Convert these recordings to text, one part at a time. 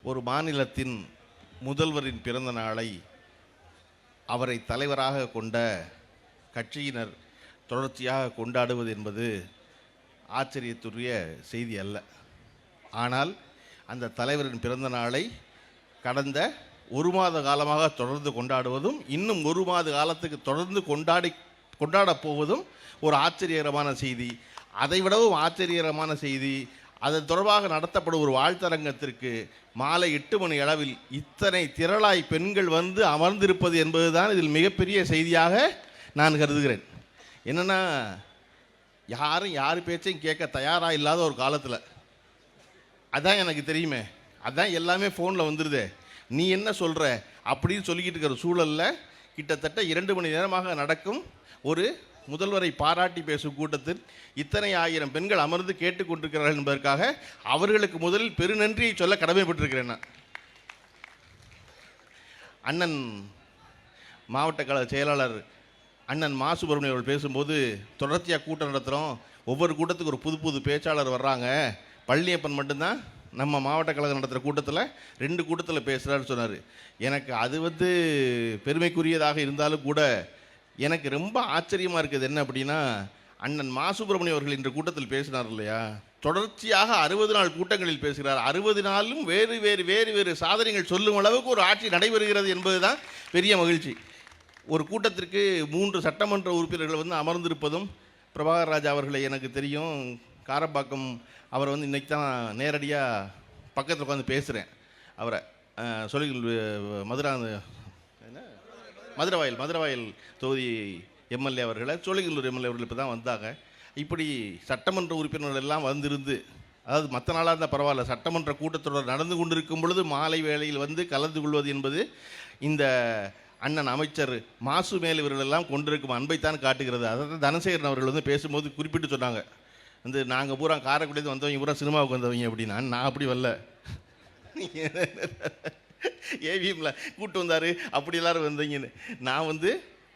ஒரு மாநிலத்தின் முதல்வரின் பிறந்த நாளை அவரை தலைவராக கொண்ட கட்சியினர் தொடர்ச்சியாக கொண்டாடுவது என்பது ஆச்சரியத்துரிய செய்தி அல்ல. ஆனால் அந்த தலைவரின் பிறந்த நாளை கடந்த ஒரு மாத காலமாக தொடர்ந்து கொண்டாடுவதும் இன்னும் ஒரு மாத காலத்துக்கு தொடர்ந்து கொண்டாடப் போவதும் ஒரு ஆச்சரியகரமான செய்தி. அதைவிடவும் ஆச்சரியகரமான செய்தி, அதன் தொடர்பாக நடத்தப்படும் ஒரு வாழ்த்தரங்கத்திற்கு மாலை 8 மணி அளவில் இத்தனை திரளாய் பெண்கள் வந்து அமர்ந்திருப்பது என்பதுதான் இதில் மிகப்பெரிய செய்தியாக நான் கருதுகிறேன். என்னென்னா, யாரும் யார் பேச்சையும் கேட்க தயாராக இல்லாத ஒரு காலத்தில், அதான் எனக்கு தெரியுமே, அதான் எல்லாமே ஃபோனில் வந்துடுதே, நீ என்ன சொல்கிற அப்படின்னு சொல்லிக்கிட்டு இருக்கிற சூழலில் கிட்டத்தட்ட 2 மணி நேரமாக நடக்கும் ஒரு முதல்வரை பாராட்டி பேசும் கூட்டத்தில் இத்தனை ஆயிரம் பெண்கள் அமர்ந்து கேட்டுக்கொண்டிருக்கிறார்கள் என்பதற்காக அவர்களுக்கு முதலில் பெருநன்றியை சொல்ல கடமைப்பட்டிருக்கிறேன். நான் அண்ணன் மாவட்ட கழக செயலாளர் அண்ணன் மா சுப்பிரமணியம் அவர்கள் பேசும்போது, தொடர்ச்சியாக கூட்டம் நடத்துகிறோம், ஒவ்வொரு கூட்டத்துக்கு ஒரு புது புது பேச்சாளர் வர்றாங்க, பழனியப்பன் மட்டும்தான் நம்ம மாவட்ட கழகம் நடத்துகிற கூட்டத்தில் 2 கூட்டத்தில் பேசுகிறாருன்னு சொன்னார். எனக்கு அது பெருமைக்குரியதாக இருந்தாலும் கூட எனக்கு ரொம்ப ஆச்சரியமாக இருக்குது. என்ன அப்படின்னா, அண்ணன் மா சுப்பிரமணியம் அவர்கள் இன்று கூட்டத்தில் பேசினார் இல்லையா, தொடர்ச்சியாக 60 நாள் கூட்டங்களில் பேசுகிறார். 60 நாளும் வேறு வேறு வேறு வேறு சாதனைகள் சொல்லும் அளவுக்கு ஒரு ஆட்சி நடைபெறுகிறது என்பது தான் பெரிய மகிழ்ச்சி. ஒரு கூட்டத்திற்கு 3 சட்டமன்ற உறுப்பினர்கள் வந்து அமர்ந்திருப்பதும், பிரபாகர் ராஜா அவர்களை எனக்கு தெரியும், காரப்பாக்கம் அவரை வந்து இன்றைக்கி தான் நேரடியாக பக்கத்தில் உட்காந்து பேசுகிறேன். அவரை மதுரவாயல் தொகுதி எம்எல்ஏ அவர்களை, சோழிங்கநல்லூர் எம்எல்ஏ அவர்கள் இப்போ தான் வந்தாங்க. இப்படி சட்டமன்ற உறுப்பினர்கள் எல்லாம் வந்திருந்து, அதாவது மற்ற நாளாக இருந்தால் பரவாயில்ல, சட்டமன்ற கூட்டத்தொடர் நடந்து கொண்டிருக்கும் பொழுது மாலை வேளையில் வந்து கலந்து கொள்வது என்பது இந்த அண்ணன் அமைச்சர் மாசு மேல் இவர்களெல்லாம் கொண்டிருக்கும் அன்பைத்தான் காட்டுகிறது. அதாவது தனசேகரன் அவர்கள் வந்து பேசும்போது குறிப்பிட்டு சொன்னாங்க, வந்து நாங்கள் பூரா காரைக்குடியிலேருந்து வந்தவங்க பூரா சினிமாவுக்கு வந்தவங்க அப்படின்னா, நான் அப்படி வரல, ஏவிஎம்ல கூட்டு வந்தார் அப்படி எல்லாரும் வந்தீங்கன்னு. நான் வந்து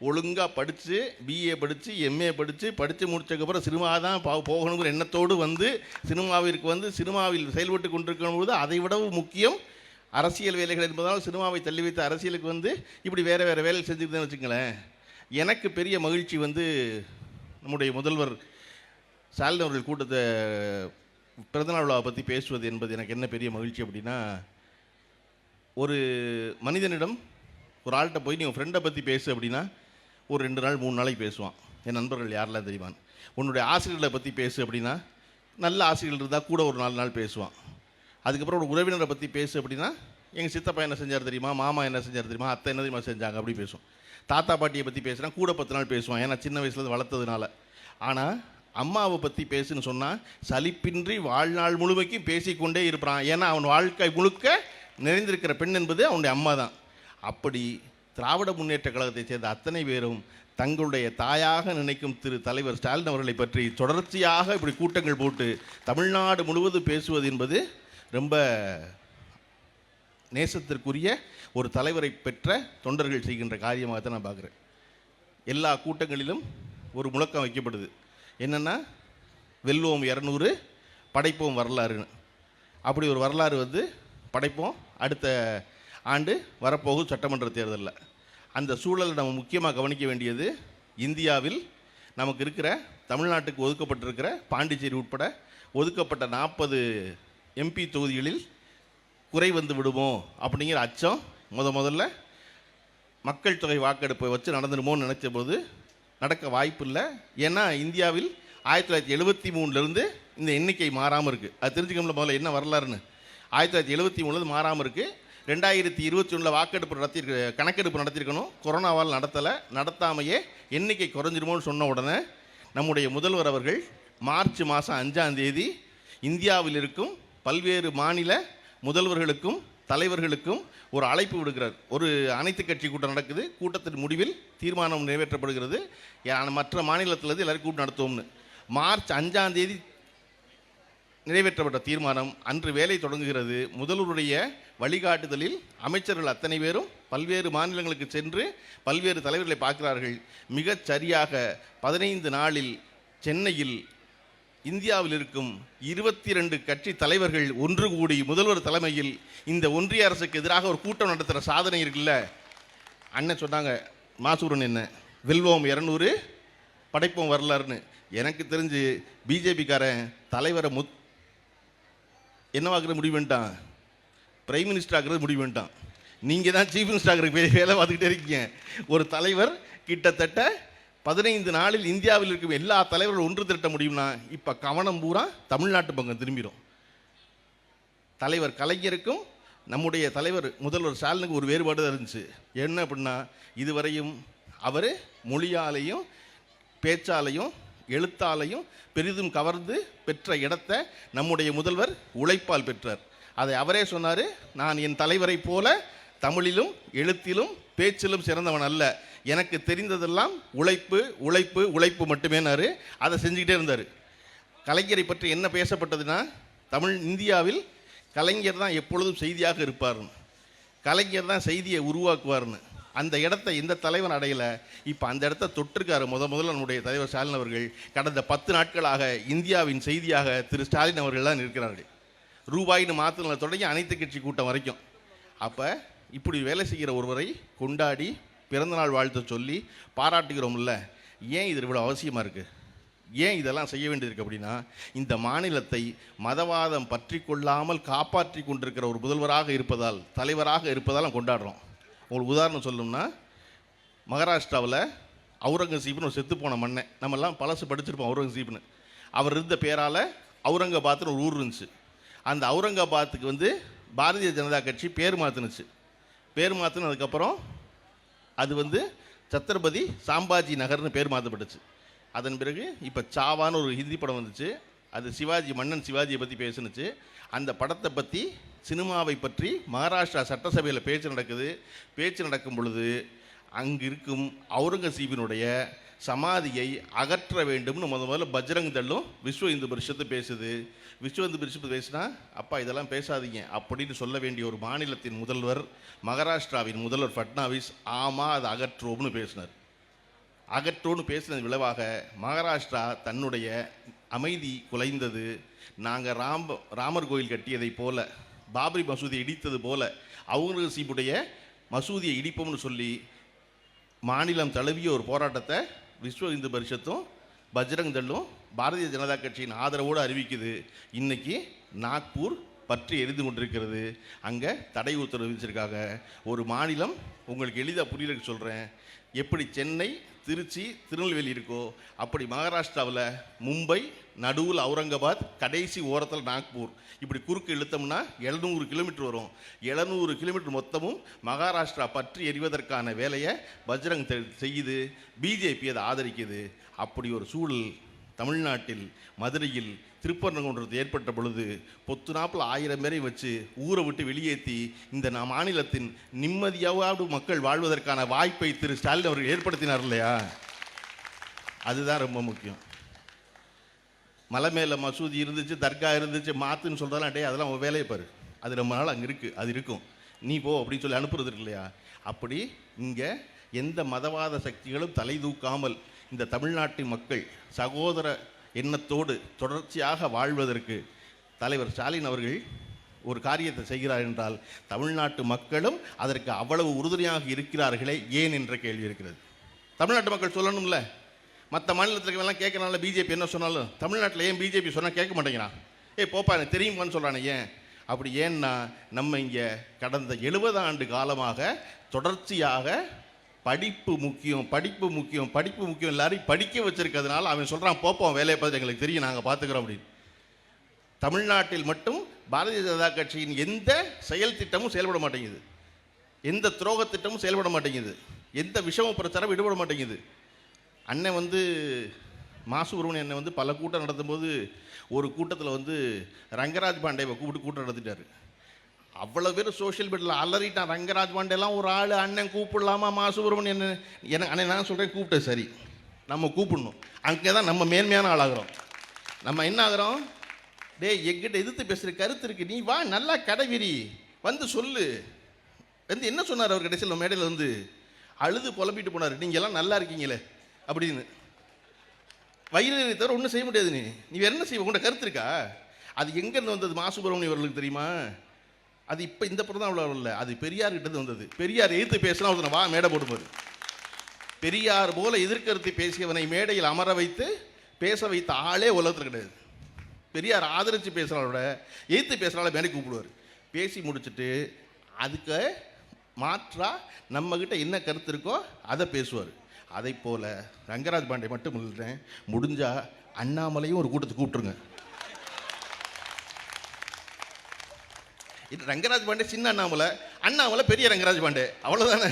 ஒழுங்காக படித்து பிஏ படித்து எம்ஏ படித்து முடிச்சதுக்கப்புறம் சினிமா தான் போகணுங்கிற எண்ணத்தோடு வந்து சினிமாவிற்கு வந்து சினிமாவில் செயல்பட்டு கொண்டிருக்கும் போது அதை விடவும் முக்கியம் அரசியல் வேலைகள் என்பதால் சினிமாவை தள்ளி வைத்த அரசியலுக்கு வந்து இப்படி வேறு வேறு வேலைகள் செஞ்சுக்கிட்டேன்னு வச்சுங்களேன். எனக்கு பெரிய மகிழ்ச்சி வந்து நம்முடைய முதல்வர் ஸ்டாலின் அவர்கள் கூட்டத்தை பிறந்தநாள் விழாவை பற்றி பேசுவது என்பது எனக்கு என்ன பெரிய மகிழ்ச்சி அப்படின்னா, ஒரு மனிதனிடம் ஒரு ஆள்கிட்ட போய் நீ உன் ஃப்ரெண்டை பற்றி பேசு அப்படின்னா ஒரு 2 நாள் 3 நாளைக்கு பேசுவான். என் நண்பர்கள் யாரெல்லாம் தெரியுமான். உன்னுடைய ஆசிரியர்களை பற்றி பேசு அப்படின்னா, நல்ல ஆசிரியர்கள் இருந்தால் கூட ஒரு 4 நாள் பேசுவான். அதுக்கப்புறம் ஒரு உறவினரை பற்றி பேசு அப்படின்னா, எங்கள் சித்தப்பா என்ன செஞ்சார் தெரியுமா, மாமா என்ன செஞ்சார் தெரியுமா, அத்தை என்ன தெரியுமா செஞ்சாங்க அப்படி பேசுவோம். தாத்தா பாட்டியை பற்றி பேசுனா கூட 10 நாள் பேசுவான், ஏன்னா சின்ன வயசுலேருந்து வளர்த்ததுனால. ஆனால் அம்மாவை பற்றி பேசுன்னு சொன்னால் சலிப்பின்றி வாழ்நாள் முழுமைக்கும் பேசிக்கொண்டே இருப்பான். ஏன்னா அவன் வாழ்க்கை முழுக்க நிறைந்திருக்கிற பெண் என்பது அவனுடைய அம்மா தான். அப்படி திராவிட முன்னேற்ற கழகத்தைச் சேர்ந்த அத்தனை பேரும் தங்களுடைய தாயாக நினைக்கும் திரு தலைவர் ஸ்டாலின் அவர்களை பற்றி தொடர்ச்சியாக இப்படி கூட்டங்கள் போட்டு தமிழ்நாடு முழுவதும் பேசுவது என்பது ரொம்ப நேசத்திற்குரிய ஒரு தலைவரை பெற்ற தொண்டர்கள் செய்கின்ற காரியமாகத்தான் நான் பார்க்குறேன். எல்லா கூட்டங்களிலும் ஒரு முழக்கம் வைக்கப்படுது, என்னென்னா வெல்வோம் 200 படைப்போம் வரலாறுன்னு. அப்படி ஒரு வரலாறு வந்து படைப்போம் அடுத்த ஆண்டு வரப்போகும் சட்டமன்ற தேர்தலில். அந்த சூழலை நம்ம முக்கியமாக கவனிக்க வேண்டியது, இந்தியாவில் நமக்கு இருக்கிற தமிழ்நாட்டுக்கு ஒதுக்கப்பட்டிருக்கிற பாண்டிச்சேரி உட்பட ஒதுக்கப்பட்ட 40 எம்பி தொகுதிகளில் குறை வந்து விடுமோ அப்படிங்கிற அச்சம் முதல்ல மக்கள் தொகை வாக்கெடுப்பை வச்சு நடந்துடுமோன்னு நினச்ச போது நடக்க வாய்ப்பு இல்லை. ஏன்னா இந்தியாவில் 1973 இந்த எண்ணிக்கை மாறாமல் இருக்குது. அது தெரிஞ்சுக்கணும்ல முதல்ல என்ன வரலாறுன்னு. 1973 மாறாமல் இருக்குது. 2021 வாக்கெடுப்பு கணக்கெடுப்பு நடத்தியிருக்கணும், கொரோனாவால் நடத்தாமையே எண்ணிக்கை குறைஞ்சிருமோன்னு சொன்ன உடனே நம்முடைய முதல்வர் அவர்கள் மார்ச் மாதம் 5ஆம் தேதி இந்தியாவில் இருக்கும் பல்வேறு மாநில முதல்வர்களுக்கும் தலைவர்களுக்கும் ஒரு அழைப்பு விடுகிறார். ஒரு அனைத்து கட்சி கூட்டம் நடக்குது. கூட்டத்தின் முடிவில் தீர்மானம் நிறைவேற்றப்படுகிறது, மற்ற மாநிலத்திலிருந்து எல்லாரும் கூட்டம் நடத்துவோம்னு. மார்ச் 5ஆம் தேதி நிறைவேற்றப்பட்ட தீர்மானம் அன்று வேலை தொடங்குகிறது. முதல்வருடைய வழிகாட்டுதலில் அமைச்சர்கள் அத்தனை பேரும் பல்வேறு மாநிலங்களுக்கு சென்று பல்வேறு தலைவர்களை பார்க்கிறார்கள். மிகச் சரியாக 15 நாளில் சென்னையில் இந்தியாவில் இருக்கும் 22 கட்சி தலைவர்கள் ஒன்று கூடி முதல்வர் தலைமையில் இந்த ஒன்றிய அரசுக்கு எதிராக ஒரு கூட்டம் நடத்துகிற சாதனை இருக்குல்ல. அண்ணன் சொன்னாங்க, மாசூரன் என்ன வெல்வோம் 200 படைப்போம் வரலாறுன்னு. எனக்கு தெரிஞ்சு பிஜேபிக்காரன் தலைவரை என்னவாக்குறது முடிவு பண்ணிட்டான், பிரைம் மினிஸ்டர் ஆகிறது முடிவு பண்ணிட்டான். நீங்கள் தான் சீஃப் மினிஸ்டர் ஆகிறதுக்கு வேலை பார்த்துக்கிட்டே இருக்கீங்க. ஒரு தலைவர் கிட்டத்தட்ட 15 நாளில் இந்தியாவில் இருக்கும் எல்லா தலைவர்களும் ஒன்று திரட்ட முடியும்னா இப்போ கவனம் பூரா தமிழ்நாட்டு பக்கம் திரும்பிடும். தலைவர் கலைஞருக்கும் நம்முடைய தலைவர் முதல்வர் ஸ்டாலினுக்கு ஒரு வேறுபாடு தான் இருந்துச்சு. என்ன அப்படின்னா, இதுவரையும் அவர் மொழியாலையும் பேச்சாலையும் எழுத்தாலையும் பெரிதும் கவர்ந்து பெற்ற இடத்தை நம்முடைய முதல்வர் உழைப்பால் பெற்றார். அதை அவரே சொன்னார், நான் என் தலைவரை போல தமிழிலும் எழுத்திலும் பேச்சிலும் சிறந்தவன் அல்ல, எனக்கு தெரிந்ததெல்லாம் உழைப்பு உழைப்பு உழைப்பு மட்டுமேனாரு. அதை செஞ்சுக்கிட்டே இருந்தார். கலைஞரை பற்றி என்ன பேசப்பட்டதுன்னா, இந்தியாவில் கலைஞர் தான் எப்பொழுதும் செய்தியாக இருப்பார்னு, கலைஞர் தான் செய்தியை உருவாக்குவார்னு. அந்த இடத்த எந்த தலைவன் அடையலை. இப்போ அந்த இடத்த தொட்டிருக்காரு முதல்ல நம்முடைய தலைவர் ஸ்டாலின் அவர்கள். கடந்த 10 நாட்களாக இந்தியாவின் செய்தியாக திரு ஸ்டாலின் அவர்கள் தான் இருக்கிறார்கள். ரூபாயின்னு மாற்றின தொடங்கி அனைத்து கட்சி கூட்டம் வரைக்கும். அப்போ இப்படி வேலை செய்கிற ஒருவரை கொண்டாடி பிறந்தநாள் வாழ்த்து சொல்லி பாராட்டுகிறோம்ல, ஏன் இது இவ்வளோ அவசியமாக இருக்குது, ஏன் இதெல்லாம் செய்ய வேண்டியிருக்கு அப்படின்னா, இந்த மாநிலத்தை மதவாதம் பற்றி கொள்ளாமல் காப்பாற்றி கொண்டிருக்கிற ஒரு முதல்வராக இருப்பதால், தலைவராக இருப்பதால் கொண்டாடுறோம். உங்களுக்கு உதாரணம் சொல்லணும்னா, மகாராஷ்டிராவில் அவுரங்கசீப்னு ஒரு செத்து போன மண்ணை நம்மெல்லாம் பழசு படிச்சிருப்போம். அவுரங்கசீப்னு அவர் இருந்த பேரால் அவுரங்காபாத்னு ஒரு ஊர் இருந்துச்சு. அந்த அவுரங்காபாத்துக்கு பாரதிய ஜனதா கட்சி பேர் மாற்றினுச்சு. பேர் மாற்றினதுக்கப்புறம் அது சத்ரபதி சாம்பாஜி நகர்னு பேர் மாற்றப்பட்டுச்சு. அதன் பிறகு இப்போ சாவான்னு ஒரு ஹிந்தி படம் வந்துச்சு. அது சிவாஜி, மன்னன் சிவாஜியை பற்றி பேசுனுச்சு. அந்த படத்தை பற்றி, சினிமாவை பற்றி மகாராஷ்டிரா சட்டசபையில் பேச்சு நடக்குது. பேச்சு நடக்கும் பொழுது அங்கு இருக்கும் அவுரங்கசீபினுடைய சமாதியை அகற்ற வேண்டும்னு முதல்ல பஜ்ரங் தள்ளும் விஸ்வ இந்து பரிஷத்து பேசுது. விஸ்வ இந்து பரிஷத்து பேசினா, அப்பா இதெல்லாம் பேசாதீங்க அப்படின்னு சொல்ல வேண்டிய ஒரு மாநிலத்தின் முதல்வர், மகாராஷ்டிராவின் முதல்வர் ஃபட்னாவிஸ், ஆமாம் அதை அகற்றுவோம்னு பேசினார். அகற்றோன்னு பேசினது விளைவாக மகாராஷ்டிரா தன்னுடைய அமைதி குலைந்தது. நாங்கள் ராமர் கோயில் கட்டியதை போல, பாபரி மசூதியை இடித்தது போல அவுரங்கசீபுடைய மசூதியை இடிப்போம்னு சொல்லி மாநிலம் தழுவிய ஒரு போராட்டத்தை விஸ்வ இந்து பரிஷத்தும் பஜ்ரங் தள்ளும் பாரதிய ஜனதா கட்சியின் ஆதரவோடு அறிவிக்குது. இன்னைக்கு நாக்பூர் பற்றி எரிந்து கொண்டிருக்கிறது. அங்கே தடை உத்தரவு விதிச்சிருக்காங்க. ஒரு மாநிலம், உங்களுக்கு எளிதாக புரியறதுக்கு சொல்கிறேன், எப்படி சென்னை, திருச்சி, திருநெல்வேலி இருக்கோ அப்படி மகாராஷ்டிராவில் மும்பை, நடுவில் அவுரங்காபாத், கடைசி ஓரத்தில் நாக்பூர், இப்படி குறுக்கு இழுத்தோம்னா 700 கிலோமீட்டர் வரும். 700 கிலோமீட்டர் மொத்தமும் மகாராஷ்டிரா பற்றி எரிவதற்கான வேலையை பஜ்ரங் செய்யுது. பிஜேபி அதை ஆதரிக்குது. அப்படி ஒரு சூழல் தமிழ்நாட்டில் மதுரையில் திருப்பரங்குன்றத்தில் ஏற்பட்ட பொழுது பொத்து நாப்பில் 1000 பேரை வச்சு ஊரை விட்டு வெளியேற்றி இந்த மாநிலத்தின் நிம்மதியாவது மக்கள் வாழ்வதற்கான வாய்ப்பை திரு ஸ்டாலின் அவர்கள் ஏற்படுத்தினார் இல்லையா? அதுதான் ரொம்ப முக்கியம். மலை மேலே மசூதி இருந்துச்சு, தர்கா இருந்துச்சு, மாத்துன்னு சொல்கிறதெல்லாம் டே அதெல்லாம் உன் வேலையை பாரு, அது ரொம்ப நாள் அங்கே இருக்குது, அது இருக்கும், நீ போ அப்படின்னு சொல்லி அனுப்புறது இருக்கு இல்லையா? அப்படி இங்கே எந்த மதவாத சக்திகளும் தலை தூக்காமல் இந்த தமிழ்நாட்டு மக்கள் சகோதர எண்ணத்தோடு தொடர்ச்சியாக வாழ்வதற்கு தலைவர் ஸ்டாலின் அவர்கள் ஒரு காரியத்தை செய்கிறார் என்றால், தமிழ்நாட்டு மக்களும் அதற்கு அவ்வளவு உறுதுணையாக இருக்கிறார்களே ஏன் என்ற கேள்வி இருக்கிறது. தமிழ்நாட்டு மக்கள் சொல்லணும்ல, மற்ற மாநிலத்துக்கு எல்லாம் கேட்கறனால பிஜேபி என்ன சொன்னாலும் தமிழ்நாட்டில் ஏன் பிஜேபி சொன்னால் கேட்க மாட்டேங்கிறான், போப்பா எனக்கு தெரியுமான்னு சொல்கிறானே ஏன்? அப்படி ஏன்னா நம்ம இங்கே கடந்த 70 ஆண்டு காலமாக தொடர்ச்சியாக படிப்பு முக்கியம், படிப்பு முக்கியம், படிப்பு முக்கியம், எல்லாரையும் படிக்க வச்சிருக்கிறதுனால அவன் சொல்கிறான் போப்போம் வேலையை பார்த்து எங்களுக்கு தெரியும், நாங்கள் பார்த்துக்கிறோம் அப்படின்னு. தமிழ்நாட்டில் மட்டும் பாரதிய ஜனதா கட்சியின் எந்த செயல் திட்டமும் செயல்பட மாட்டேங்குது, எந்த துரோக திட்டமும் செயல்பட மாட்டேங்குது, எந்த விஷம பிரச்சாரம் ஈடுபட மாட்டேங்குது. அண்ணன் மாசுபிரமணியன் அண்ணன் பல கூட்டம் நடத்தும்போது ஒரு கூட்டத்தில் ரங்கராஜ் பாண்டேவை கூப்பிட்டு கூட்டம் நடத்திட்டார். அவ்வளோ பேர் சோஷியல் மீடியாவில் அலறிட்டான். ரங்கராஜ் பாண்டேலாம் ஒரு ஆள், அண்ணன் கூப்பிடலாமா மாசுபிரமணியன்? அண்ணன் நான் சொல்கிறேன், கூப்பிட்டேன், சரி நம்ம கூப்பிடணும். அங்கே தான் நம்ம மேன்மையான ஆளாகிறோம். நம்ம என்ன ஆகிறோம், எங்கிட்ட எதிர்த்து பேசுகிற கருத்து இருக்குது, நீ வா நல்லா கடைவிரி சொல்லு. என்ன சொன்னார் அவர் கடைசியில் மேடையில் அழுது புலம்பிட்டு போனார், நீங்கள் எல்லாம் நல்லா இருக்கீங்களே அப்படின்னு. வயிறு தவிர ஒன்றும் செய்ய முடியாது. நீ வேற என்ன செய்வ? உங்கள்கிட்ட கருத்து இருக்கா? அது எங்கேருந்து வந்தது? மா சுப்பிரமணியம் அவர்களுக்கு தெரியுமா? அது இப்போ இந்த படம் தான் அவ்வளோ இல்லை, அது பெரியார் கிட்டது வந்தது. பெரியார் எதிர்த்து பேசினா ஒருத்தனை வா மேடை போடும்போது, பெரியார் போல எதிர்கருத்து பேசியவனை மேடையில் அமர வைத்து பேச வைத்த ஆளே உலகத்தில் கிடையாது. பெரியார் ஆதரித்து பேசுகிறவரோட எதிர்த்து பேசுகிறால மேடைக்கு கூப்பிடுவார். பேசி முடிச்சுட்டு அதுக்கு மாற்றா நம்மக்கிட்ட என்ன கருத்து இருக்கோ அதை பேசுவார். அதை போல் ரங்கராஜ் பாண்டே மட்டும் இல்லைறேன், முடிஞ்சால் அண்ணாமலையும் ஒரு கூட்டத்தை கூப்பிட்டுருங்க. இது ரங்கராஜ் பாண்டே சின்ன அண்ணாமலை, அண்ணாமலை பெரிய ரங்கராஜ் பாண்டே, அவ்வளோதானே.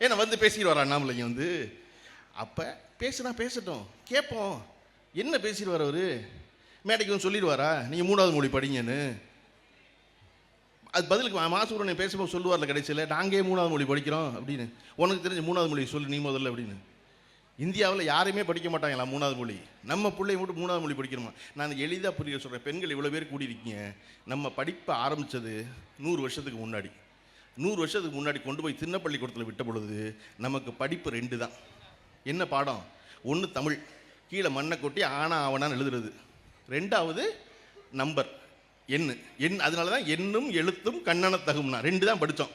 ஏன்னா வந்து பேசிடுவார் அண்ணாமலைங்க வந்து. அப்போ பேசுனா பேசட்டும், கேட்போம். என்ன பேசிடுவார் அவர்? மேடைக்கு வந்து சொல்லிடுவாரா நீங்கள் 3வது மொழி படிங்கன்னு? அது பதிலுக்கு மாசுபுரனை பேசும்போது சொல்லுவார்ல கடைசியில், நாங்கள் 3வது மொழி படிக்கிறோம் அப்படின்னு. உனக்கு தெரிஞ்ச 3வது மொழி சொல்லு நீ முதல்ல அப்படின்னு. இந்தியாவில் யாருமே படிக்க மாட்டாங்களா 3வது மொழி? நம்ம பிள்ளை மட்டும் 3வது மொழி படிக்கணுமா? நான் எளிதாக புரிய சொல்கிறேன். பெண்கள் இவ்வளோ பேர் கூடியிருக்கீங்க. நம்ம படிப்பை ஆரம்பித்தது 100 வருஷத்துக்கு முன்னாடி. 100 வருஷத்துக்கு முன்னாடி கொண்டு போய் சின்ன பள்ளிக்கூடத்தில் விட்ட பொழுது நமக்கு படிப்பு 2 தான். என்ன பாடம்? ஒன்று தமிழ், கீழே மண்ணை கொட்டி ஆனா ஆவனான்னு எழுதுறது. 2வது நம்பர், எண். அதனால தான் எண்ணும் எழுத்தும் கண்ணன தகும்னா 2 தான் படித்தோம்.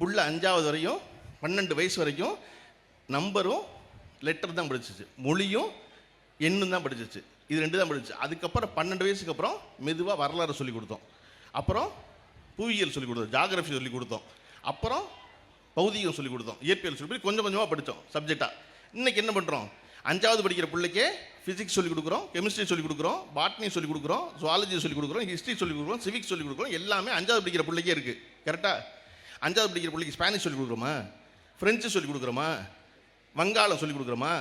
புள்ள 5வது வரையும் 12 வயசு வரைக்கும் நம்பரும் லெட்டர் தான் படிச்சிச்சு, மொழியும் எண்ணும் தான் படிச்சிச்சு. இது 2 தான் படிச்சு. அதுக்கப்புறம் 12 வயசுக்கு அப்புறம் மெதுவாக வரலாறு சொல்லிக் கொடுத்தோம். அப்புறம் புவியியல் சொல்லிக் கொடுத்தோம், ஜாகிரஃபி சொல்லிக் கொடுத்தோம். அப்புறம் பௌதிகம் சொல்லிக் கொடுத்தோம், இயற்பியல் சொல்லி கொஞ்சம் கொஞ்சமாக படித்தோம் சப்ஜெக்டாக. இன்றைக்கி என்ன பண்ணுறோம்? 5வது படிக்கிற பிள்ளைக்கே ஃபிசிக்ஸ் சொல்லிக் கொடுக்குறோம், கெமிஸ்ட்ரி சொல்லிக் கொடுக்குறோம், பாட்னி சொல்லிக் கொடுக்குறோம், ஜுவாலஜி சொல்லிக் கொடுக்குறோம், ஹிஸ்ட்ரி சொல்லிக் கொடுக்குறோம், சிவிக்ஸ் சொல்லிக் கொடுக்குறோம். எல்லாமே 5வது படிக்கிற பிள்ளைக்கே இருக்குது. கரெக்டாக? 5வது படிக்கிற பிள்ளைக்கு ஸ்பானிஷ் சொல்லிக் கொடுக்குறோமா? ஃப்ரெஞ்சு சொல்லிக் கொடுக்குறோமா? வங்காளம் சொல்லிக் கொடுக்குறோமா?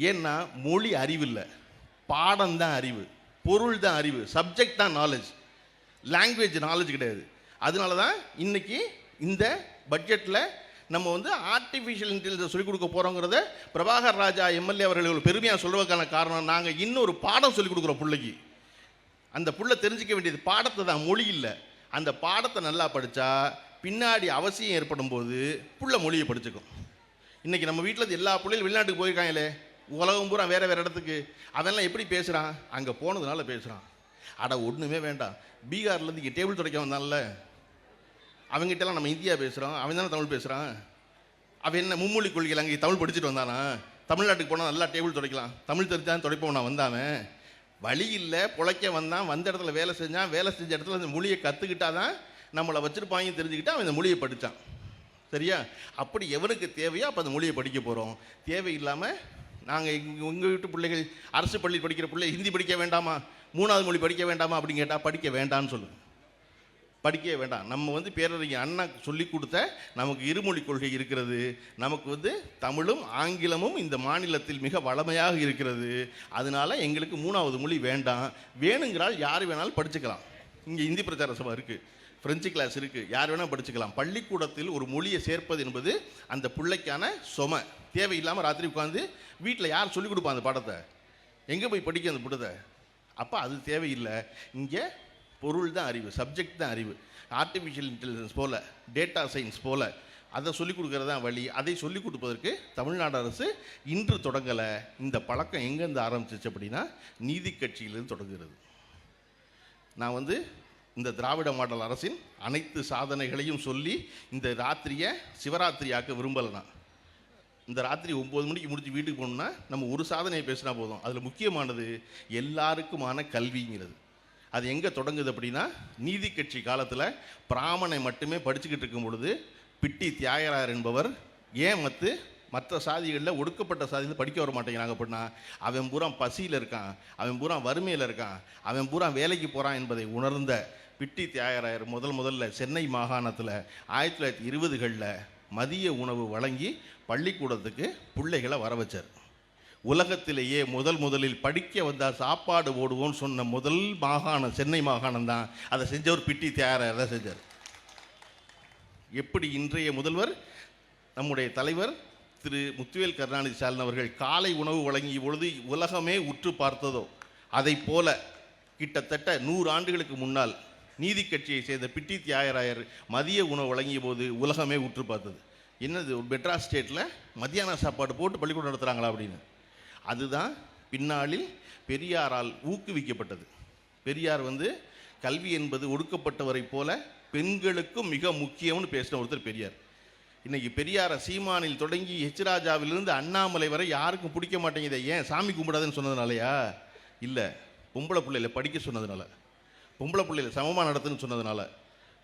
ஏன்னா மொழி அறிவு இல்லை, பாடம் தான் அறிவு, பொருள் தான் அறிவு, சப்ஜெக்ட் தான் நாலேஜ், லாங்குவேஜ் நாலேஜ் கிடையாது. அதனால தான் இன்றைக்கி இந்த பட்ஜெட்டில் நம்ம வந்து ஆர்டிஃபிஷியல் இன்டெலிஜென்ஸ் சொல்லிக் கொடுக்க போகிறோங்கிறத பிரபாகர் ராஜா எம்எல்ஏ அவர்கள் பெருமையாக சொல்வதற்கான காரணம், நாங்கள் இன்னொரு பாடம் சொல்லிக் கொடுக்குறோம் பிள்ளைக்கு. அந்த புள்ள தெரிஞ்சிக்க வேண்டியது பாடத்தை தான், மொழி இல்லை. அந்த பாடத்தை நல்லா படித்தா பின்னாடி அவசியம் ஏற்படும் போது புள்ள மொழியை படிச்சுக்கும். இன்றைக்கி நம்ம வீட்டில் எல்லா பிள்ளைகளும் வெளிநாட்டுக்கு போயிருக்காங்களே, உலகம் பூரா வேறு வேறு இடத்துக்கு, அதெல்லாம் எப்படி பேசுகிறான்? அங்கே போனதுனால பேசுகிறான். அட ஒன்றுமே வேண்டாம். பீகார்லேருந்து இங்கே டேபிள் துடைக்க வந்தான்ல, அவங்ககிட்டலாம் நம்ம இந்தியா பேசுகிறோம், அவன் தானே தமிழ் பேசுகிறான். அவன் என்ன மும்மொழி கொள்கையில் அங்கே தமிழ் படிச்சுட்டு வந்தானா? தமிழ்நாட்டுக்கு போனால் நல்லா டேபிள் துடைக்கலாம், தமிழ் தெரிஞ்சான் துடைப்போம். நான் வந்தாவன் வழி இல்லை, பிழைக்க வந்தான், வந்த இடத்துல வேலை செஞ்சான், வேலை செஞ்ச இடத்துல அந்த மொழியை கற்றுக்கிட்டா தான் நம்மளை வச்சுருப்பாங்க தெரிஞ்சுக்கிட்டு அவன் இந்த மொழியை படித்தான். சரியா? அப்படி எவனுக்கு தேவையோ அப்போ அந்த மொழியை படிக்க போகிறோம். தேவையில்லாமல் நாங்கள் உங்கள் வீட்டு பிள்ளைகள் அரசு பள்ளியில் படிக்கிற பிள்ளை ஹிந்தி படிக்க வேண்டாமா, 3வது மொழி படிக்க வேண்டாமா அப்படின்னு கேட்டால் படிக்க வேண்டான்னு சொல்லுங்கள். படிக்கவே வேண்டாம். நம்ம வந்து பேரறிஞர் அண்ணா சொல்லி கொடுத்த நமக்கு இருமொழி கொள்கை இருக்கிறது. நமக்கு வந்து தமிழும் ஆங்கிலமும் இந்த மாநிலத்தில் மிக வளமையாக இருக்கிறது. அதனால எங்களுக்கு 3வது மொழி வேண்டாம். வேணுங்கிறால் யார் வேணாலும் படிச்சுக்கலாம். இங்கே இந்தி பிரச்சார சபை இருக்குது, ஃப்ரெஞ்சு கிளாஸ் இருக்குது, யார் வேணால் படிச்சுக்கலாம். பள்ளிக்கூடத்தில் ஒரு மொழியை சேர்ப்பது என்பது அந்த பிள்ளைக்கான சுமை. தேவையில்லாமல் ராத்திரி உட்காந்து வீட்டில் யார் சொல்லிக் கொடுப்பா அந்த பாடத்தை? எங்கே போய் படிக்க அந்த புட்டத்தை? அப்போ அது தேவையில்லை. இங்கே பொருள் தான் அறிவு, சப்ஜெக்ட் தான் அறிவு. ஆர்டிஃபிஷியல் இன்டெலிஜென்ஸ் போல், டேட்டா சயின்ஸ் போல் அதை சொல்லிக் கொடுக்குறது தான் வழி. அதை சொல்லிக் கொடுப்பதற்கு தமிழ்நாடு அரசு இன்று தொடங்கலை. இந்த பழக்கம் எங்கேருந்து ஆரம்பிச்சிச்சு அப்படின்னா நீதி கட்சியிலிருந்து தொடங்குகிறது. நான் வந்து இந்த திராவிட மாடல் அரசின் அனைத்து சாதனைகளையும் சொல்லி இந்த ராத்திரியை சிவராத்திரியாக்க விரும்பலை. நான் இந்த ராத்திரி 9 மணிக்கு முடிச்சு வீட்டுக்கு போகணுன்னா நம்ம ஒரு சாதனையை பேசினா போதும். அதில் முக்கியமானது எல்லாருக்குமான கல்விங்கிறது. அது எங்கே தொடங்குது அப்படின்னா நீதி கட்சி காலத்தில் பிராமணை மட்டுமே படிச்சுக்கிட்டு இருக்கும் பொழுது பிட்டி தியாகராயர் என்பவர் ஏன் மற்ற சாதிகளில் ஒடுக்கப்பட்ட சாதியில் படிக்க வர மாட்டேங்கிறாங்க அப்படின்னா அவன் பூரா பசியில் இருக்கான், அவன் பூரா வறுமையில் இருக்கான், அவன் பூரா வேலைக்கு போகிறான் என்பதை உணர்ந்த பிட்டி தியாகராயர் முதல்ல சென்னை மாகாணத்தில் 1920களில் மதிய உணவு வழங்கி பள்ளிக்கூடத்துக்கு பிள்ளைகளை வர வச்சார். உலகத்திலேயே முதலில் படிக்க வந்தால் சாப்பாடு ஓடுவோன்னு சொன்ன முதல் மாகாணம் சென்னை மாகாணம் தான். அதை செஞ்சவர் பிட்டி தியாகராயர் தான் செஞ்சார். எப்படி இன்றைய முதல்வர் நம்முடைய தலைவர் திரு முத்துவேல் கருணாநிதி ஸ்டாலின் அவர்கள் காலை உணவு வழங்கிய பொழுது உலகமே உற்று பார்த்ததோ அதை போல கிட்டத்தட்ட 100 ஆண்டுகளுக்கு முன்னால் நீதி கட்சியை சேர்ந்த பிட்டி தியாகராயர் மதிய உணவு வழங்கிய போது உலகமே உற்று பார்த்தது. என்னது மெட்ராஸ் ஸ்டேட்டில் மத்தியான சாப்பாடு போட்டு பள்ளிக்கூடம் நடத்துகிறாங்களா அப்படின்னு. அதுதான் பின்னாளில் பெரியாரால் ஊக்குவிக்கப்பட்டது. பெரியார் கல்வி என்பது ஒடுக்கப்பட்டவரை போல பெண்களுக்கும் மிக முக்கியம்னு பேசின ஒருத்தர் பெரியார். இன்னைக்கு பெரியாரை சீமானில் தொடங்கி எச் ராஜாவிலிருந்து அண்ணாமலை வரை யாருக்கும் பிடிக்க மாட்டேங்குது. ஏன்? சாமி கும்பிடாதுன்னு சொன்னதுனாலயா? இல்லை, பொம்பளை பிள்ளைகளை படிக்க சொன்னதுனால, பொம்பளை பிள்ளைகளை சமமாக நடத்துன்னு சொன்னதுனால,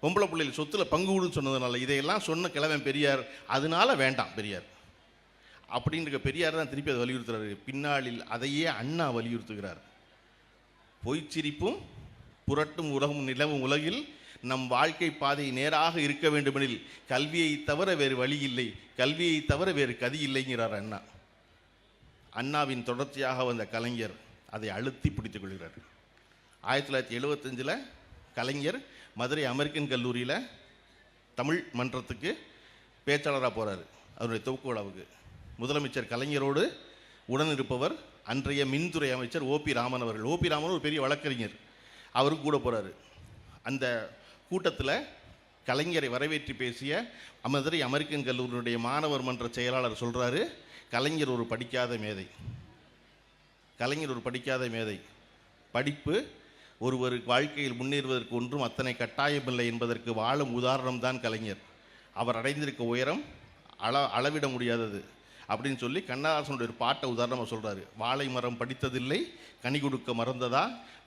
பொம்பளை பிள்ளைகள் சொத்துல பங்கு விடுன்னு சொன்னதுனால, இதையெல்லாம் சொன்ன கிழவன் பெரியார். அதனால வேண்டாம் பெரியார் அப்படின்ற பெரியார் தான் திருப்பி அதை வலியுறுத்துறாரு. பின்னாளில் அதையே அண்ணா வலியுறுத்துகிறார். பொய்ச்சிரிப்பும் புரட்டும் உலகம் நிலவும் உலகில் நம் வாழ்க்கை பாதை நேராக இருக்க வேண்டுமெனில் கல்வியை தவிர வேறு வழி இல்லை, கல்வியை தவிர வேறு கதி இல்லைங்கிறார் அண்ணா. அண்ணாவின் தொடர்ச்சியாக வந்த கலைஞர் அதை அழுத்தி பிடித்துக் கொள்கிறார். 1975 கலைஞர் மதுரை அமெரிக்கன் கல்லூரியில் தமிழ் மன்றத்துக்கு பேச்சாளராக போகிறார். அவருடைய துவக்க விழாவுக்கு முதலமைச்சர் கலைஞரோடு உடனிருப்பவர் அன்றைய மின்துறை அமைச்சர் ஓபி ராமன் அவர்கள். ஓபி ராமன் ஒரு பெரிய வழக்கறிஞர், அவரும் கூட போகிறாரு. அந்த கூட்டத்தில் கலைஞரை வரவேற்றி பேசிய மதுரை அமெரிக்கன் கல்லூரியுடைய மாணவர் மன்ற செயலாளர் சொல்கிறாரு, கலைஞர் ஒரு படிக்காத மேதை, கலைஞர் ஒரு படிக்காத மேதை. படிப்பு ஒருவர் வாழ்க்கையில் முன்னேறுவதற்கு ஒன்றும் அத்தனை கட்டாயமில்லை என்பதற்கு வாழும் உதாரணம்தான் கலைஞர். அவர் அடைந்திருக்க உயரம் அளவிட முடியாதது அப்படின்னு சொல்லி கண்ணதாசனுடைய ஒரு பாட்டை உதாரணமாக சொல்கிறாரு. வாழை மரம் படித்ததில்லை, கனி கொடுக்க மறந்ததா,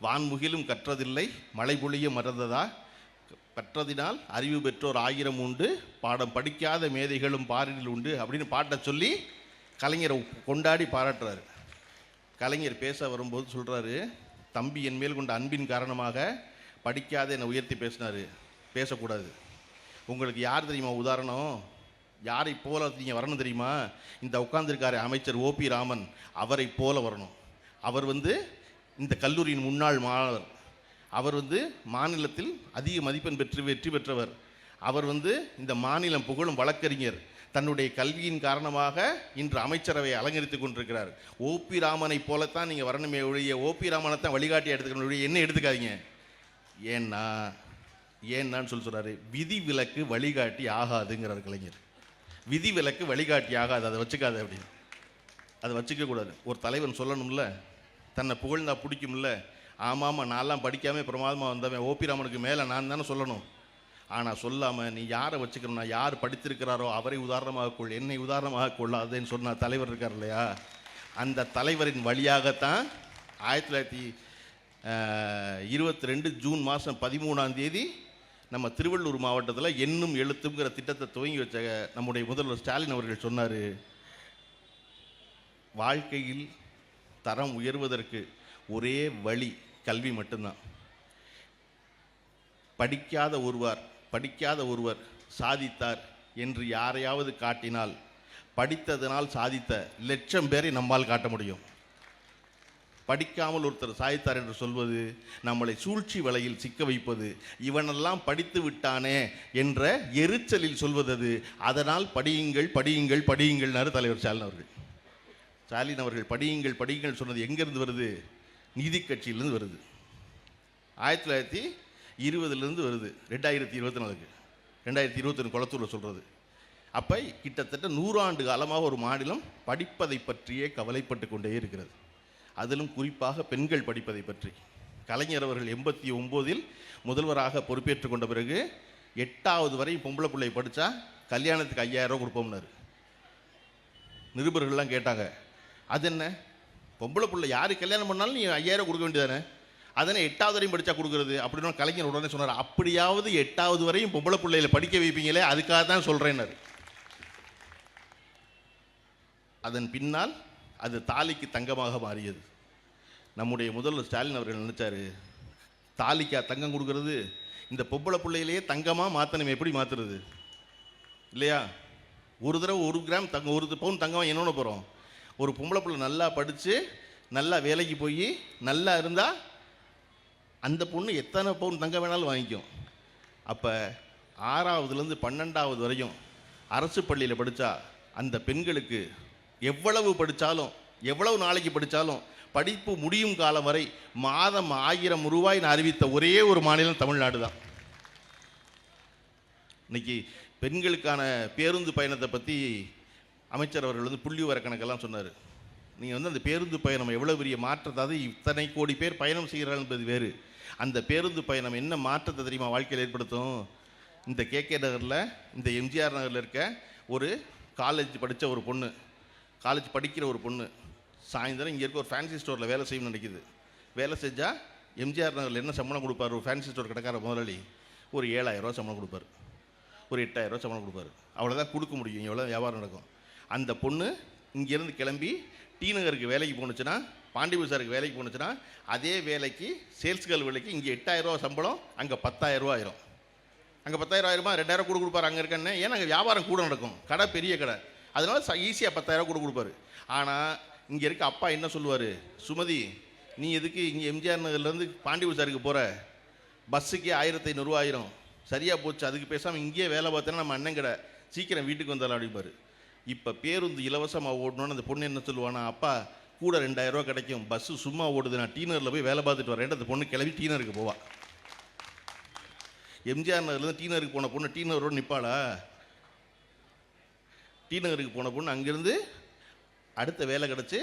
வான்முகிலும் கற்றதில்லை, மழை பொழிய மறந்ததா, கற்றதினால் அறிவு பெற்றோர் 1000 உண்டு, பாடம் படிக்காத மேதைகளும் பாரினில் உண்டு அப்படின்னு பாட்டை சொல்லி கலைஞரை கொண்டாடி பாராட்டுறாரு. கலைஞர் பேச வரும்போது சொல்கிறாரு, தம்பி என் மேல் கொண்ட அன்பின் காரணமாக படிக்காத என்னை உயர்த்தி பேசினார், பேசக்கூடாது. உங்களுக்கு யார் தெரியுமா உதாரணம்? யாரை போல நீங்கள் வரணும் தெரியுமா? இந்த உட்கார்ந்துருக்காரு அமைச்சர் ஓபி ராமன், அவரை போல வரணும். அவர் இந்த கல்லூரியின் முன்னாள் மாணவர், அவர் மாநிலத்தில் அதிக மதிப்பெண் பெற்று வெற்றி பெற்றவர், அவர் இந்த மாநிலம் புகழும் வழக்கறிஞர், தன்னுடைய கல்வியின் காரணமாக இன்று அமைச்சரவை அலங்கரித்துக் கொண்டிருக்கிறார். ஓபி ராமனை போலத்தான் நீங்கள் வரணுமே ஒழிய ஓபி ராமனை தான் வழிகாட்டி எடுத்துக்கணும், என்ன எடுத்துக்காதீங்க. ஏன்னான்னு சொல்கிறாரு, விதி விலக்கு வழிகாட்டி ஆகாதுங்கிறார் கலைஞர். விதி விலக்கு வழிகாட்டி ஆகாது, அதை வச்சுக்காது அப்படின்னு. அதை வச்சுக்க கூடாது. ஒரு தலைவன் சொல்லணும்ல, தன்னை புகழ்ந்தா பிடிக்கும்ல. ஆமாம், நான்லாம் படிக்காமல் பிரமாதமாக வந்தவன், ஓபி ராமனுக்கு மேலே நான் தானே சொல்லணும். ஆனால் சொல்லாமல் நீ யாரை வச்சுக்கணும்னா, யார் படித்திருக்கிறாரோ அவரை உதாரணமாக கொள், என்னை உதாரணமாக கொள்ளாதுன்னு சொன்ன தலைவர் இருக்கார் இல்லையா, அந்த தலைவரின் வழியாகத்தான் 1922 ஜூன் மாதம் 13 நம்ம திருவள்ளூர் மாவட்டத்தில் எண்ணும் எழுத்துங்கிற திட்டத்தை துவங்கி வச்ச நம்முடைய முதல்வர் ஸ்டாலின் அவர்கள் சொன்னார், வாழ்க்கையில் தரம் உயர்வதற்கு ஒரே வழி கல்வி மட்டும்தான். படிக்காத ஒருவர் சாதித்தார் என்று யாரையாவது காட்டினால், படித்ததனால் சாதித்த 1,00,000 பேரை நம்மால் காட்ட முடியும். படிக்காமல் ஒருத்தர் சாதித்தார் என்று சொல்வது நம்மளை சூழ்ச்சி வலையில் சிக்க வைப்பது. இவனெல்லாம் படித்து விட்டானே என்ற எரிச்சலில் சொல்வது. அதனால் படியுங்கள் படியுங்கள் படியுங்கள்னாரு தலைவர் ஸ்டாலின் அவர்கள். ஸ்டாலின் அவர்கள் படியுங்கள் படியுங்கள் சொன்னது எங்கேருந்து வருது? நீதி கட்சியிலிருந்து வருது. 1920 வருது, 2024 2021 குளத்தூரில் சொல்கிறது. அப்போ கிட்டத்தட்ட 100 ஆண்டு காலமாக ஒரு மாநிலம் படிப்பதை பற்றியே கவலைப்பட்டு கொண்டே இருக்கிறது. அதிலும் குறிப்பாக பெண்கள் படிப்பதை பற்றி. கலைஞர் அவர்கள் 89 முதல்வராக பொறுப்பேற்றுக் கொண்ட பிறகு 8வது வரை பொம்பளை பிள்ளை படித்தா கல்யாணத்துக்கு 5000 ரூபா கொடுப்போம்னாரு. நிருபர்கள்லாம் கேட்டாங்க, அது என்ன பொம்பளை பிள்ளை யார் கல்யாணம் பண்ணாலும் நீ 5000 கொடுக்க வேண்டியதானே, அதனை 8வது வரையும் படித்தா கொடுக்குறது அப்படின்னு கலைஞர் உடனே சொன்னார். அப்படியாவது 8வது வரையும் பொம்பளை பிள்ளைகளை படிக்க வைப்பீங்களே, அதுக்காக தான் சொல்கிறேன்னாரு. அதன் பின்னால் அது தாலிக்கு தங்கமாக மாறியது. நம்முடைய முதல்வர் ஸ்டாலின் அவர்கள் நினைச்சாரு, தாலிக்கா தங்கம் கொடுக்கறது, இந்த பொம்பளை பிள்ளையிலேயே தங்கமாக மாற்றணும், எப்படி மாற்றுறது இல்லையா? ஒரு தடவை 1 கிராம் தங்கம், 1 பவுன் தங்கம் என்னென்ன போகிறோம்? ஒரு பொம்பளை பிள்ளை நல்லா படித்து நல்லா வேலைக்கு போய் நல்லா இருந்தால் அந்த பொண்ணு எத்தனை பவுன் தங்கம் வேணாலும் வாங்கிக்கும். அப்போ 6வதுலேருந்து 12வது வரையும் அரசு பள்ளியில் படித்தா அந்த பெண்களுக்கு எவ்வளவு படித்தாலும், எவ்வளவு நாளைக்கு படித்தாலும், படிப்பு முடியும் காலம் வரை மாதம் 1000 ரூபாய் அறிவித்த ஒரே ஒரு மாநிலம் தமிழ்நாடு தான். இன்னைக்கு பெண்களுக்கான பேருந்து பயணத்தை பற்றி அமைச்சர் அவர்கள் புள்ளிவிவர கணக்கெல்லாம் சொன்னார். நீங்கள் வந்து அந்த பேருந்து பயணம் எவ்வளோ பெரிய மாற்றத்தை, அதாவது இத்தனை கோடி பேர் பயணம் செய்கிறார்கள் என்பது வேறு. அந்த பேருந்து பயணம் என்ன மாற்றத்தை தெரியுமா வாழ்க்கையில் ஏற்படுத்தும்? இந்த கேகே நகரில், இந்த எம்ஜிஆர் நகரில் இருக்க ஒரு காலேஜ் படித்த ஒரு பொண்ணு, காலேஜ் படிக்கிற ஒரு பொண்ணு சாயந்தரம் இங்கே இருக்க ஒரு ஃபேன்சி ஸ்டோரில் வேலை செய்யணும்னு நினைக்குது. வேலை செஞ்சால் எம்ஜிஆர் நகரில் என்ன சம்பளம் கொடுப்பார்? ஒரு ஃபேன்சி ஸ்டோர் கடைக்கார முதலாளி ஒரு 7,000 சம்பளம் கொடுப்பார், ஒரு 8,000 சம்பளம் கொடுப்பார். அவ்வளோதான் கொடுக்க முடியும், எவ்வளோ வியாபாரம் நடக்கும். அந்த பொண்ணு இங்கேருந்து கிளம்பி டி நகருக்கு வேலைக்கு போணுச்சுன்னா, பாண்டி பஜாருக்கு வேலைக்கு போணுச்சுன்னா, அதே வேலைக்கு சேல்ஸ் கேர்ள் வேலைக்கு இங்கே 8,000 சம்பளம், அங்கே 10,000 ஆயிரும். அங்கே 10,000 ஆயிரமா, 2,000 கூட கொடுப்பாரு அங்கே இருக்கன்னு. ஏன்னா அங்கே வியாபாரம் கூட நடக்கும், கடை பெரிய கடை, அதனால ஈஸியாக 10,000 கூட கொடுப்பாரு. ஆனால் இங்கே இருக்க அப்பா என்ன சொல்லுவார்? சுமதி, நீ எதுக்கு இங்கே எம்ஜிஆர் நகர்லேருந்து பாண்டி பஜாருக்கு போகிற? பஸ்ஸுக்கே 1,500 ஆயிரும், சரியாக போச்சு, அதுக்கு பேசாமல் இங்கேயே வேலை பார்த்தேன்னா நம்ம அண்ணன் கடை, சீக்கிரம் வீட்டுக்கு வந்தாலும் அப்படிப்பார். இப்போ பேருந்து இலவசமாக ஓடணுன்னு அந்த பொண்ணு என்ன சொல்லுவானா, அப்பா கூட 2,000 கிடைக்கும், பஸ்ஸு சும்மா ஓடுது, நான் டி நகரில் போய் வேலை பார்த்துட்டு வரேன். அந்த பொண்ணு கிளம்பி டி நகருக்கு போவா. எம்ஜிஆர் நகர்லேருந்து டி நகருக்கு போன பொண்ணு டி நகரோடு நிற்பாளா? டி நகருக்கு போன பொண்ணு அங்கேருந்து அடுத்த வேலை கிடச்சி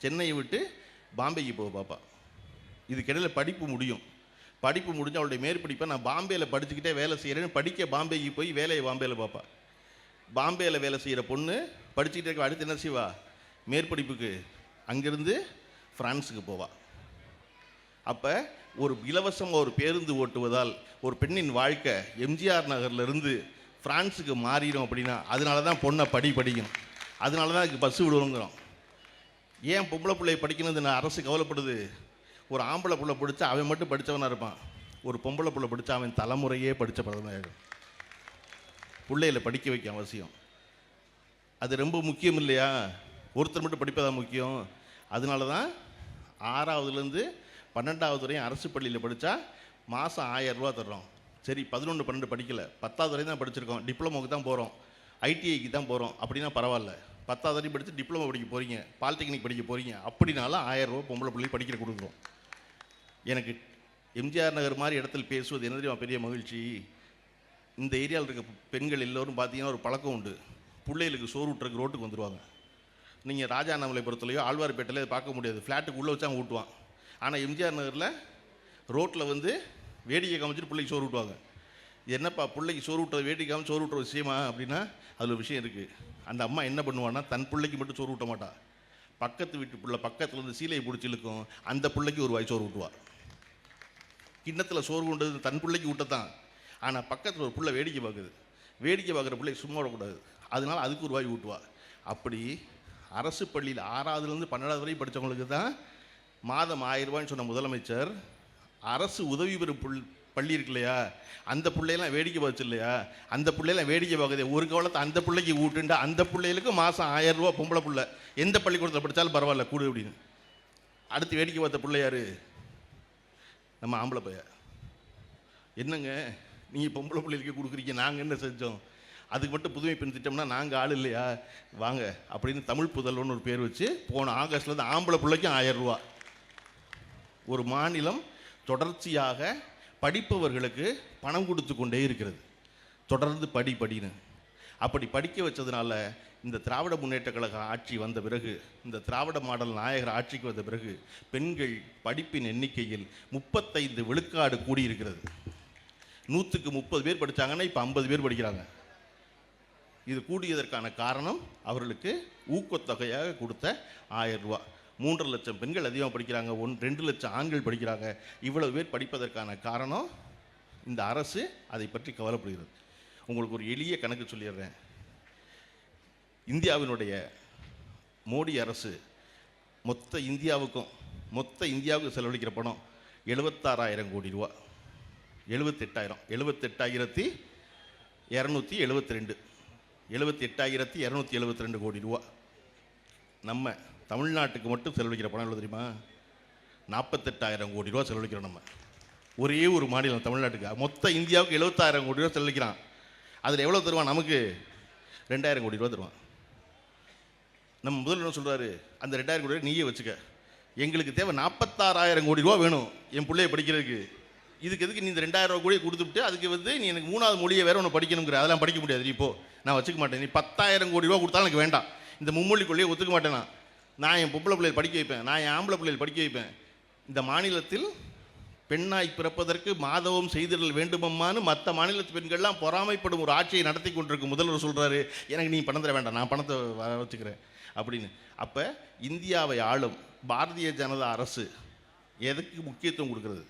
சென்னையை விட்டு பாம்பேக்கு போக பாப்பா. இதுக்கிடையில் படிப்பு முடியும், படிப்பு முடிஞ்சு அவளுடைய மேற்படிப்பை நான் பாம்பேயில் படிச்சுக்கிட்டே வேலை செய்கிறேன்னு படிக்க பாம்பேக்கு போய் வேலையை பாம்பேயில் பார்ப்பா. பாம்பேயில் வேலை செய்கிற பொண்ணு படிச்சுக்கிட்டே இருக்க, அடுத்து என்ன செய்வா? மேற்படிப்புக்கு அங்கேருந்து ஃப்ரான்ஸுக்கு போவா. அப்போ ஒரு இலவசமாக ஒரு பேருந்து ஓட்டுவதால் ஒரு பெண்ணின் வாழ்க்கை எம்ஜிஆர் நகர்லேருந்து ஃப்ரான்ஸுக்கு மாறிடும். அப்படின்னா அதனால தான் பொண்ணை படிக்கணும், அதனால தான் அதுக்கு பஸ்ஸு விடுவோங்கிறோம். ஏன் பொம்பளை பிள்ளையை படிக்கணும்னு அரசு கவலைப்படுது? ஒரு ஆம்பளை பிள்ளை படித்தா அவன் மட்டும் படித்தவனாக இருப்பான், ஒரு பொம்பளை பிள்ளை படித்தா அவன் தலைமுறையே படித்த பதவியாகும். பிள்ளைகளை படிக்க வைக்க அவசியம், அது ரொம்ப முக்கியம் இல்லையா? ஒருத்தர் மட்டும் படிப்பதான் முக்கியம். அதனால தான் 6வதுலேருந்து 12வது வரையும் அரசு பள்ளியில் படித்தா மாதம் 1000 ரூபா தர்றோம். சரி, 11, 12 படிக்கலை, 10வது வரையும் தான் படிச்சிருக்கோம், டிப்ளமோக்கு தான் போகிறோம், ஐடிஐக்கு தான் போகிறோம், அப்படின்னா பரவாயில்ல. 10வது வரையும் படித்து டிப்ளமோ படிக்க போகிறீங்க, பாலிடெக்னிக் படிக்க போகிறீங்க, அப்படின்னாலும் 1000 ரூபா பொம்பளை பிள்ளை படிக்கிற கொடுக்குறோம். எனக்கு எம்ஜிஆர் நகர் மாதிரி இடத்துல பேசுவது என்ன தெரியுமா பெரிய மகிழ்ச்சி? இந்த ஏரியாவில் இருக்க பெண்கள் எல்லோரும் பார்த்தீங்கன்னா ஒரு பழக்கம் உண்டு, பிள்ளைகளுக்கு சோறு ஊட்டுறதுக்கு ரோட்டுக்கு வந்துடுவாங்க. நீங்கள் ராஜாண்ணாமலைபுரத்துலையோ ஆழ்வார்பேட்டையில பார்க்க முடியாது, ஃப்ளாட்டுக்கு உள்ளே வச்சு அவங்க ஊட்டுவான். ஆனால் எம்ஜிஆர் நகரில் ரோட்டில் வந்து வேடிக்கை காமிச்சிட்டு பிள்ளைக்கு சோறு ஊட்டுவாங்க. என்னப்பா பிள்ளைக்கு சோறு ஊட்டுறது, வேடிக்கை காமிச்சு சோறு ஊட்டுற விஷயமா அப்படின்னா அதில் ஒரு விஷயம் இருக்குது. அந்த அம்மா என்ன பண்ணுவான்னா, தன் பிள்ளைக்கு மட்டும் சோறு ஊட்ட மாட்டா, பக்கத்து வீட்டு பிள்ளை பக்கத்தில் வந்து சீலையை பிடிச்சி இழுக்கும், அந்த பிள்ளைக்கு ஒரு வாய் சோறு ஊட்டுவாள். கிண்ணத்தில் சோறு கொண்டது தன் பிள்ளைக்கு ஊட்டத்தான், ஆனால் பக்கத்தில் ஒரு பிள்ளை வேடிக்கை பார்க்குது, வேடிக்கை பார்க்குற பிள்ளைக்கு சும்மா விடக்கூடாது, அதனால அதுக்கு ஒரு வாய் ஊட்டுவா. அப்படி அரசு பள்ளியில் 6வதுலேருந்து 12வது வரையும் படித்தவங்களுக்கு தான் மாதம் 1000 ரூபான்னு சொன்ன முதலமைச்சர், அரசு உதவி பெறும் பள்ளி இருக்கு இல்லையா, அந்த பிள்ளையெல்லாம் வேடிக்கை பார்த்து இல்லையா, அந்த பிள்ளையெல்லாம் வேடிக்கை பார்க்குது, ஒரு கவலத்தை அந்த பிள்ளைக்கு ஊட்டுண்டா அந்த பிள்ளைகளுக்கு மாதம் 1000 ரூபா பொம்பளை பிள்ளை எந்த பள்ளிக்கூடத்தில் படித்தாலும் பரவாயில்ல கூடு அப்படின்னு. அடுத்து வேடிக்கை பார்த்த பிள்ளை யார்? நம்ம ஆம்பளை பைய. என்னங்க நீங்கள் பொம்பளை பிள்ளைகளுக்கு கொடுக்குறீங்க, நாங்கள் என்ன செஞ்சோம்? அதுக்கு மட்டும் புதுமை பெண் திட்டம்னா நாங்கள் ஆள் இல்லையா, வாங்க அப்படின்னு தமிழ் புதல்வன்னு ஒரு பேர் வச்சு போன ஆகஸ்ட்லேருந்து ஆம்பளை பிள்ளைக்கும் 1000 ரூபா. ஒரு மாநிலம் தொடர்ச்சியாக படிப்பவர்களுக்கு பணம் கொடுத்து கொண்டே இருக்கிறது, தொடர்ந்து படின்னு. அப்படி படிக்க வச்சதுனால இந்த திராவிட முன்னேற்ற கழக ஆட்சி வந்த பிறகு, இந்த திராவிட மாடல் நாயகர் ஆட்சிக்கு வந்த பிறகு பெண்கள் படிப்பின் எண்ணிக்கையில் 35 விழுக்காடு கூடியிருக்கிறது. 100க்கு 30 பேர் படித்தாங்கன்னா இப்போ 50 பேர் படிக்கிறாங்க. இது கூடியதற்கான காரணம் அவர்களுக்கு ஊக்கத்தொகையாக கொடுத்த 1000 ரூபா. 3.5 லட்சம் பெண்கள் அதிகமாக படிக்கிறாங்க, 2 லட்சம் ஆண்கள் படிக்கிறாங்க. இவ்வளவு பேர் படிப்பதற்கான காரணம் இந்த அரசு அதை பற்றி கவலைப்படுகிறது. உங்களுக்கு ஒரு எளிய கணக்கு சொல்லிடுறேன். இந்தியாவினுடைய மோடி அரசு மொத்த இந்தியாவுக்கு செலவழிக்கிற பணம் 76,000 கோடி ரூபா. 78,272 கோடி ரூபா. நம்ம தமிழ்நாட்டுக்கு மட்டும் செலவழிக்கிற பணம் எவ்வளோ தெரியுமா? 48,000 கோடி ரூபா செலவழிக்கிறோம் நம்ம. ஒரே ஒரு மாநிலம் தமிழ்நாட்டுக்கு. மொத்த இந்தியாவுக்கு 70,000 கோடி ரூபா செலவழிக்கிறான். அதில் எவ்வளோ தருவான்? நமக்கு 2,000 கோடி ரூபா தருவான். நம்ம முதல்ல என்ன சொல்கிறாரு, அந்த 2,000 கோடி ரூபா நீயே வச்சுக்க, எங்களுக்கு தேவை 46,000 கோடி ரூபா வேணும் என் பிள்ளைய படிக்கிறதுக்கு. இதுக்கு எதுக்கு நீ இந்த 2,000 கோடியை கொடுத்துட்டு அதுக்கு வந்து நீ எனக்கு 3வது மொழியை வேற ஒன்று படிக்கணுங்கிற, அதெல்லாம் படிக்க முடியாது, நீ இப்போ நான் வச்சுக்க மாட்டேன், நீ 10,000 கோடி ரூபா கொடுத்தாலும் எனக்கு வேண்டாம், இந்த மும்மொழி கொள்ளையை ஒத்துக்க மாட்டேன் நான், நான் என் பொம்பளை பிள்ளைகள் படிக்க வைப்பேன், நான் என் ஆம்பளை பிள்ளைகள் படிக்க வைப்பேன். இந்த மாநிலத்தில் பெண்ணாய் பிறப்பதற்கு மாதவம் செய்திடல் வேண்டுமம்மான்னு மற்ற மாநிலத்து பெண்கள்லாம் பொறாமைப்படும் ஒரு ஆட்சியை நடத்தி கொண்டிருக்கும் முதல்வர் சொல்கிறாரு, எனக்கு நீ பணம் தர வேண்டாம், நான் பணத்தை வச்சுக்கிறேன் அப்படின்னு. அப்போ இந்தியாவை ஆளும் பாரதிய ஜனதா அரசு எதற்கு முக்கியத்துவம் கொடுக்கிறது,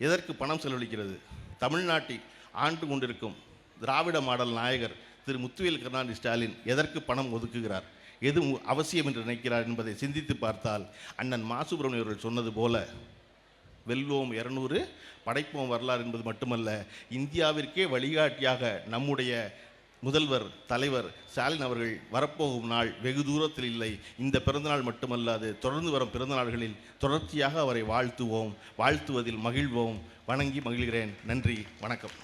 எதற்கு பணம் செலவழிக்கிறது? தமிழ்நாட்டில் ஆண்டு கொண்டிருக்கும் திராவிட மாடல் நாயகர் திரு முத்துவேல் கருணாநிதி ஸ்டாலின் எதற்கு பணம் ஒதுக்குகிறார், எது அவசியம் என்று நினைக்கிறார் என்பதை சிந்தித்து பார்த்தால் அண்ணன் மா சுப்பிரமணியம் அவர்கள் சொன்னது போல வெல்வோம் 200 படைப்போம் வரலாறு என்பது மட்டுமல்ல, இந்தியாவிற்கே வழிகாட்டியாக நம்முடைய முதல்வர் தலைவர் ஸ்டாலின் அவர்கள் வரப்போகும் நாள் வெகு தூரத்தில் இல்லை. இந்த பிறந்தநாள் மட்டுமல்லாது தொடர்ந்து வரும் பிறந்தநாள்களில் தொடர்ச்சியாக அவரை வாழ்த்துவோம், வாழ்த்துவதில் மகிழ்வோம். வணங்கி மகிழ்கிறேன். நன்றி, வணக்கம்.